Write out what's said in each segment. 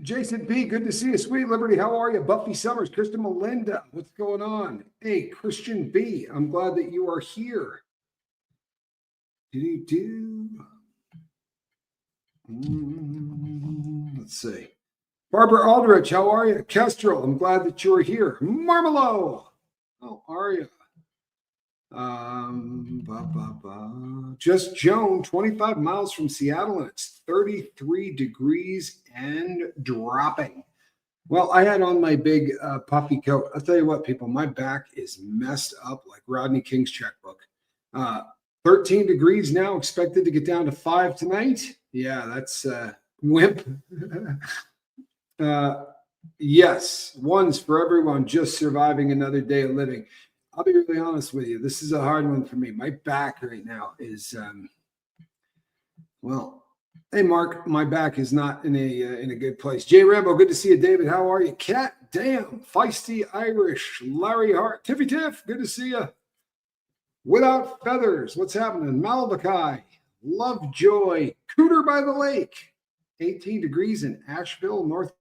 Jason P, good to see you. Sweet Liberty, how are you? Buffy Summers, Kristen Melinda, what's going on? Hey, Christian B, I'm glad that you are here. Let's see. Barbara Aldrich, how are you? Kestrel, I'm glad that you're here. Marmelo, how are you? Just Joan, 25 miles from Seattle, and it's 33 degrees and dropping. Well, I had on my big puffy coat. I'll tell you what, people, my back is messed up like Rodney King's checkbook. 13 degrees now, expected to get down to 5 tonight. Yeah, that's wimp. Yes, one's for everyone, just surviving another day of living. I'll be really honest with you. This is a hard one for me. My back right now is, well, hey, Mark, my back is not in a good place. Jay Rambo, good to see you, David. How are you? Cat, damn, feisty Irish. Larry Hart, Tiffy Tiff, good to see you. Without Feathers, what's happening? Malabakai, Lovejoy, Cooter by the Lake, 18 degrees in Asheville, North.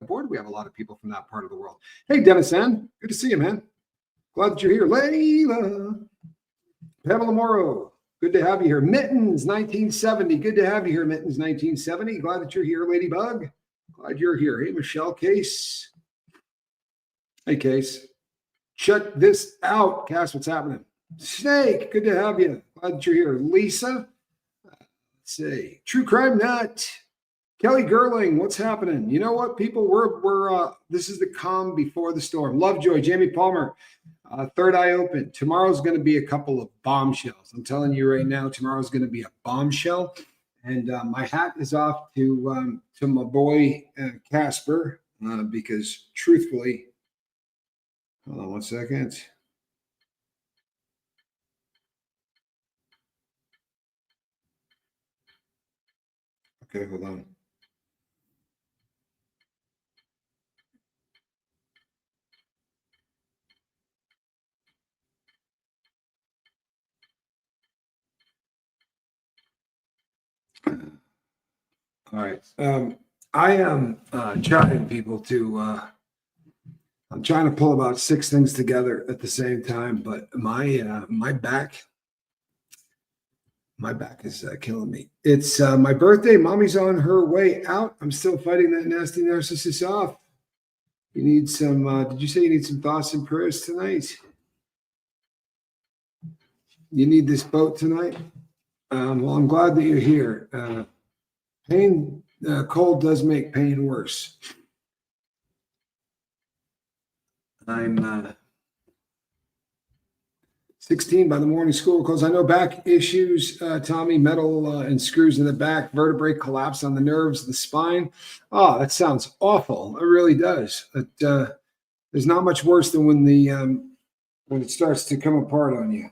Board, we have a lot of people from that part of the world. Hey, Dennis N, good to see you, man. Glad that you're here. Layla, Pamela Morrow, good to have you here. Mittens, 1970, good to have you here, Mittens, 1970. Glad that you're here, Ladybug. Glad you're here. Hey, Michelle Case. Hey, Case. Check this out. Cass, what's happening? Snake, good to have you. Glad that you're here. Lisa, let's see. True Crime Nut. Kelly Gerling, what's happening? You know what, people? We're this is the calm before the storm. Lovejoy, Jamie Palmer, Third Eye Open. Tomorrow's going to be a couple of bombshells. I'm telling you right now, tomorrow's going to be a bombshell. And my hat is off to my boy Casper because, truthfully, hold on one second. Okay, hold on. All right. I am trying people to, I'm trying to pull about 6 things together at the same time, but my back is killing me. It's my birthday. Mommy's on her way out. I'm still fighting that nasty narcissist off. You need some, did you say you need some thoughts and prayers tonight? You need this boat tonight? Well, I'm glad that you're here. Pain, cold does make pain worse. I'm 16 by the morning school because I know back issues, Tommy, metal and screws in the back, vertebrae collapse on the nerves, the spine. Oh, that sounds awful. It really does. There's not much worse than when it starts to come apart on you.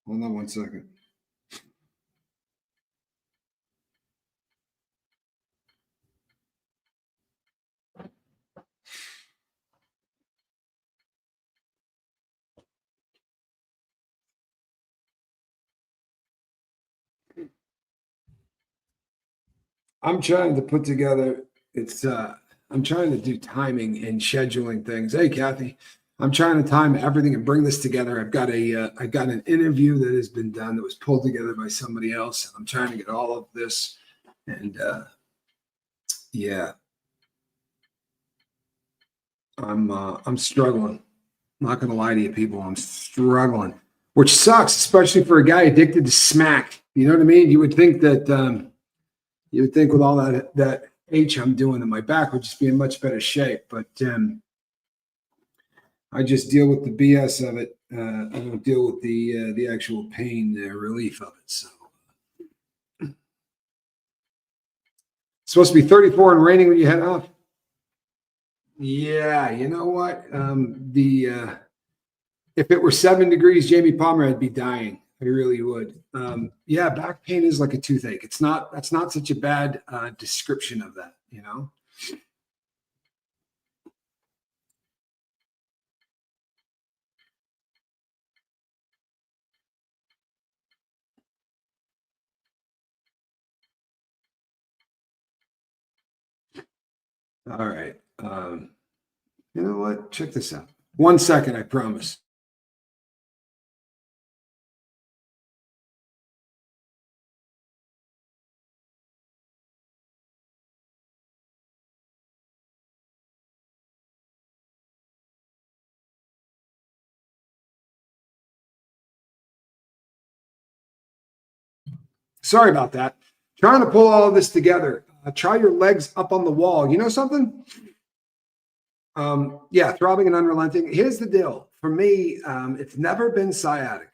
Hold on one second. I'm trying to put together, I'm trying to do timing and scheduling things. Hey, Kathy, I'm trying to time everything and bring this together. I've got an interview that has been done that was pulled together by somebody else. I'm trying to get all of this, and yeah, I'm struggling. I'm not gonna lie to you, people. I'm struggling, which sucks, especially for a guy addicted to smack. You know what I mean? You would think with all that H I'm doing that my back would just be in much better shape. But I just deal with the BS of it. I don't deal with the actual pain relief of it. So it's supposed to be 34 and raining when you head off. Yeah, you know what? If it were 7 degrees, Jamie Palmer, I'd be dying. I really would. Yeah, back pain is like a toothache. That's not such a bad description of that, you know? All right. You know what? Check this out. 1 second, I promise. Sorry about that. Trying to pull all of this together. Try your legs up on the wall. You know something? Yeah, throbbing and unrelenting. Here's the deal. For me, it's never been sciatic.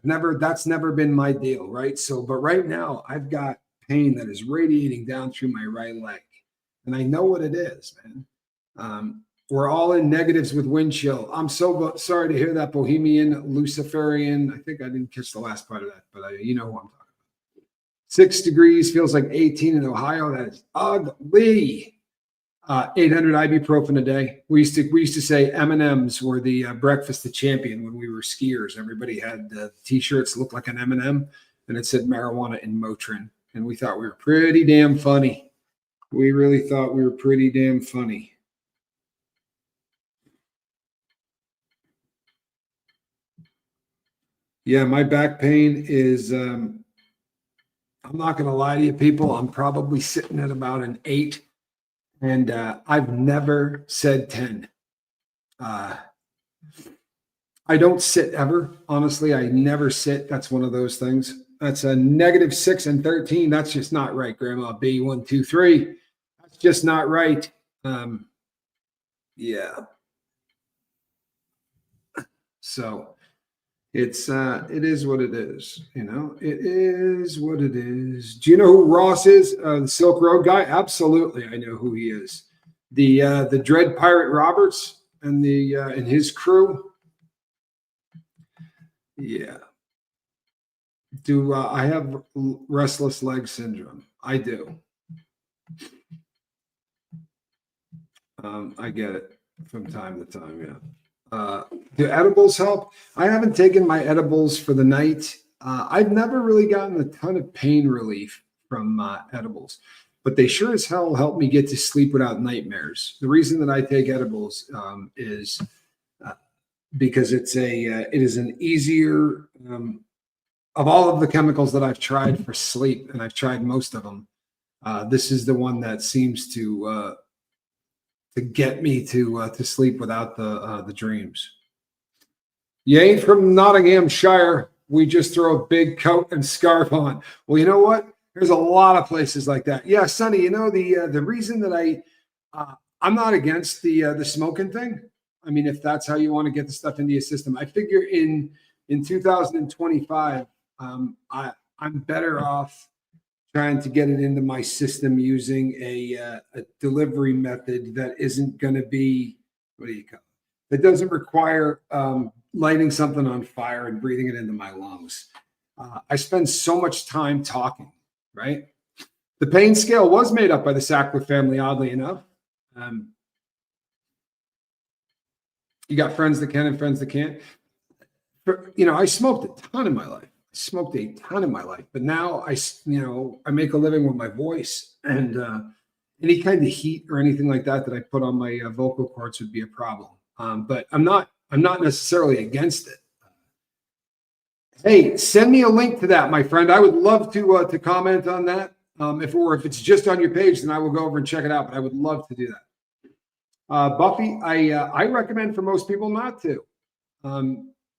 That's never been my deal, right? So, but right now I've got pain that is radiating down through my right leg. And I know what it is, man. We're all in negatives with wind chill. I'm so sorry to hear that, Bohemian Luciferian. I think I didn't catch the last part of that, but you know who I'm talking about. 6 degrees feels like 18 in Ohio. That is ugly. 800 ibuprofen a day. We used to say M&Ms were the breakfast of champion when we were skiers. Everybody had T-shirts looked like an M&M, and it said marijuana and Motrin, and we thought we were pretty damn funny. We really thought we were pretty damn funny. Yeah, my back pain is. I'm not going to lie to you, people. I'm probably sitting at about an 8. And I've never said 10. I don't sit ever. Honestly, I never sit. That's one of those things. That's a -6 and 13. That's just not right, Grandma B. 1, 2, 3. That's just not right. Yeah. So it is what it is. You know, it is what it is. Do you know who Ross is? The Silk Road guy? Absolutely, I know who he is. The Dread Pirate Roberts and and his crew. Yeah. Do I have restless leg syndrome? I do. I get it from time to time. Yeah. Do edibles help? I haven't taken my edibles for the night. I've never really gotten a ton of pain relief from edibles, but they sure as hell help me get to sleep without nightmares. The reason that I take edibles is because it is an easier of all of the chemicals that I've tried for sleep, and I've tried most of them. This is the one that seems to get me to sleep without the dreams. You ain't from Nottinghamshire. We just throw a big coat and scarf on. Well, you know what? There's a lot of places like that. Yeah, Sonny. You know the reason that I'm not against the smoking thing. I mean, if that's how you want to get the stuff into your system, I figure in 2025, I'm better off trying to get it into my system using a delivery method that isn't going to be, what do you call it? That doesn't require lighting something on fire and breathing it into my lungs. I spend so much time talking, right? The pain scale was made up by the Sackler family, oddly enough. You got friends that can and friends that can't. I smoked a ton in my life. But now I make a living with my voice, and any kind of heat or anything like that I put on my vocal cords would be a problem. But I'm not necessarily against it. Hey, send me a link to that, my friend. I would love to comment on that. If it's just on your page, then I will go over and check it out. But I would love to do that. Buffy, I recommend for most people not to.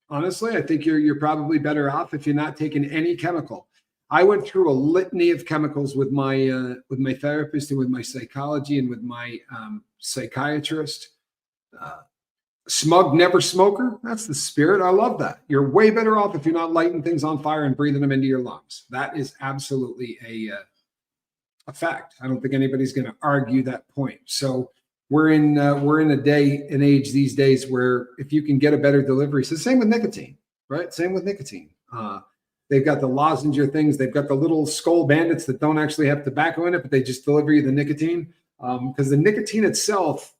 Honestly, I think you're probably better off if you're not taking any chemical. I went through a litany of chemicals with my therapist and with my psychology and with my psychiatrist. Smug, never smoker. That's the spirit. I love that. You're way better off if you're not lighting things on fire and breathing them into your lungs. That is absolutely a fact. I don't think anybody's going to argue that point. So we're in a day and age these days where if you can get a better delivery, it's the same with nicotine, right? Same with nicotine. They've got the lozenge things. They've got the little skull bandits that don't actually have tobacco in it, but they just deliver you the nicotine. Because the nicotine itself,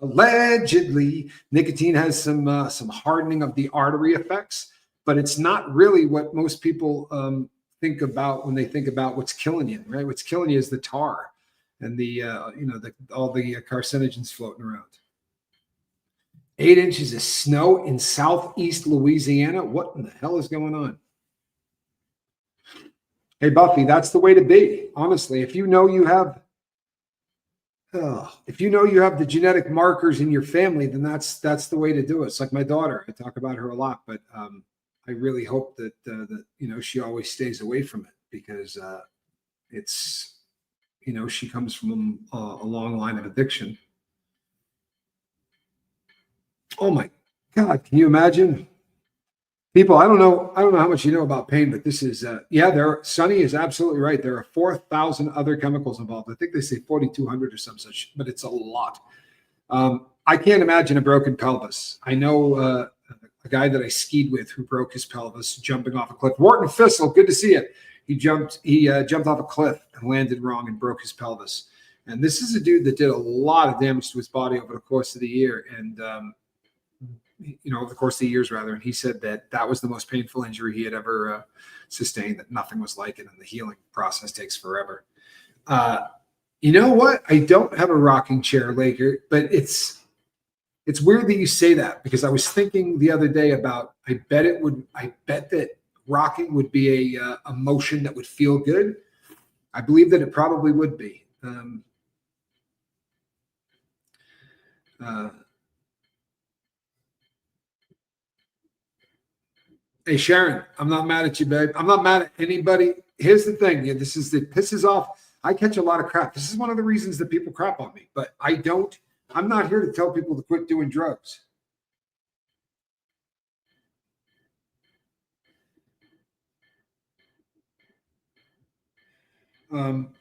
allegedly, nicotine has some hardening of the artery effects, but it's not really what most people think about when they think about what's killing you, right? What's killing you is the tar. and the all the carcinogens floating around. 8 inches of snow in southeast Louisiana. What in the hell is going on? Hey, Buffy, that's the way to be. Honestly, if you know you have the genetic markers in your family, then that's the way to do it. It's like my daughter. I talk about her a lot, but I really hope that she always stays away from it, because it's she comes from a long line of addiction. Oh my God, can you imagine? People, I don't know how much you know about pain, but this is Sonny is absolutely right. There are 4,000 other chemicals involved. I think they say 4,200 or some such, but it's a lot. I can't imagine a broken pelvis. I know a guy that I skied with who broke his pelvis jumping off a cliff. Wharton Fissel, good to see you. He jumped off a cliff and landed wrong and broke his pelvis. And this is a dude that did a lot of damage to his body over the course of the year, and over the course of the years, rather. And he said that was the most painful injury he had ever sustained, that nothing was like it, and the healing process takes forever. You know what? I don't have a rocking chair, Laker, but it's weird that you say that, because I was thinking the other day about, I bet that rocking would be a motion that would feel good. I believe that it probably would be. Hey, Sharon, I'm not mad at you, babe. I'm not mad at anybody. Here's the thing. Yeah, this pisses off. I catch a lot of crap. This is one of the reasons that people crap on me, but I'm not here to tell people to quit doing drugs. I'm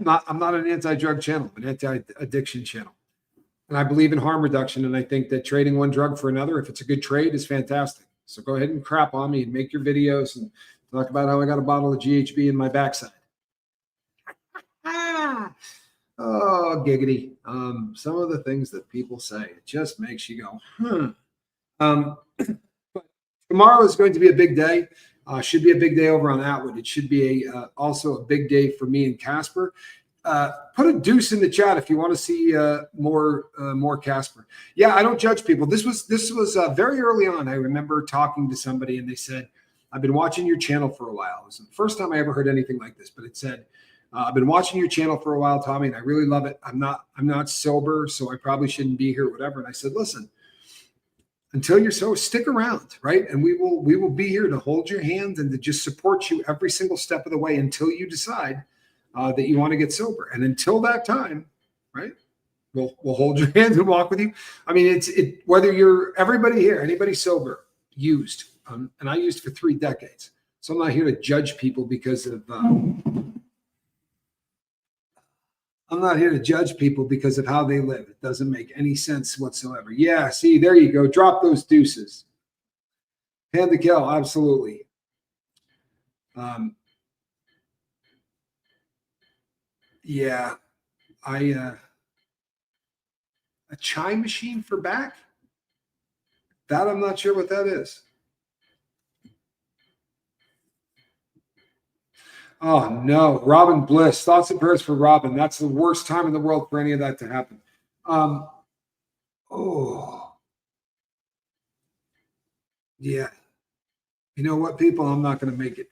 not an anti-drug channel. I'm an anti-addiction channel. And I believe in harm reduction. And I think that trading one drug for another, if it's a good trade, is fantastic. So go ahead and crap on me and make your videos and talk about how I got a bottle of GHB in my backside. Oh, giggity. Some of the things that people say, it just makes you go, but tomorrow is going to be a big day. Should be a big day over on Atwood. It should be also a big day for me and Casper. Put a deuce in the chat if you want to see more Casper. Yeah, I don't judge people. This was very early on. I remember talking to somebody and they said, "I've been watching your channel for a while." It was the first time I ever heard anything like this, but it said, "I've been watching your channel for a while, Tommy, and I really love it. I'm not sober, so I probably shouldn't be here, whatever." And I said, "Listen, until you're so, stick around, right? And we will be here to hold your hand and to just support you every single step of the way until you decide that you want to get sober. And until that time, right, we'll hold your hand and walk with you." I mean, whether you're everybody here, anybody sober, used, and I used for 3 decades. So I'm not here to judge people because of how they live. It doesn't make any sense whatsoever. Yeah, see, there you go. Drop those deuces. Hand to kill, absolutely. Yeah, a chime machine for back? That I'm not sure what that is. Oh no, Robin Bliss. Thoughts and prayers for Robin. That's the worst time in the world for any of that to happen. Yeah. You know what, people? I'm not going to make it.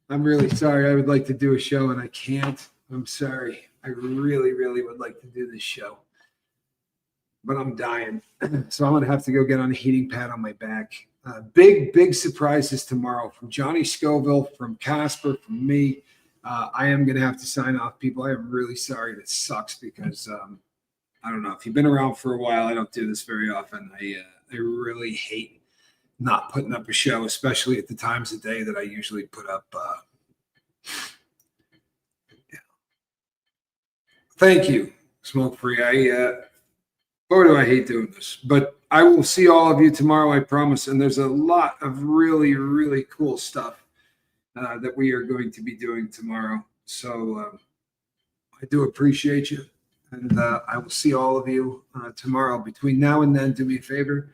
I'm really sorry. I would like to do a show and I can't. I'm sorry. I really, really would like to do this show, but I'm dying. So I'm going to have to go get on a heating pad on my back. Big surprises tomorrow from Johnny Scoville, from Casper, from me. I am going to have to sign off, people. I am really sorry. It sucks because I don't know. If you've been around for a while, I don't do this very often. I really hate not putting up a show, especially at the times of day that I usually put up. Yeah. Thank you, Smoke Free. Boy, do I hate doing this, but I will see all of you tomorrow, I promise. And there's a lot of really, really cool stuff that we are going to be doing tomorrow. So I do appreciate you. And I will see all of you tomorrow. Between now and then, do me a favor.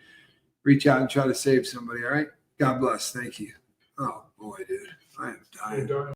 Reach out and try to save somebody, all right? God bless. Thank you. Oh, boy, dude. I am dying.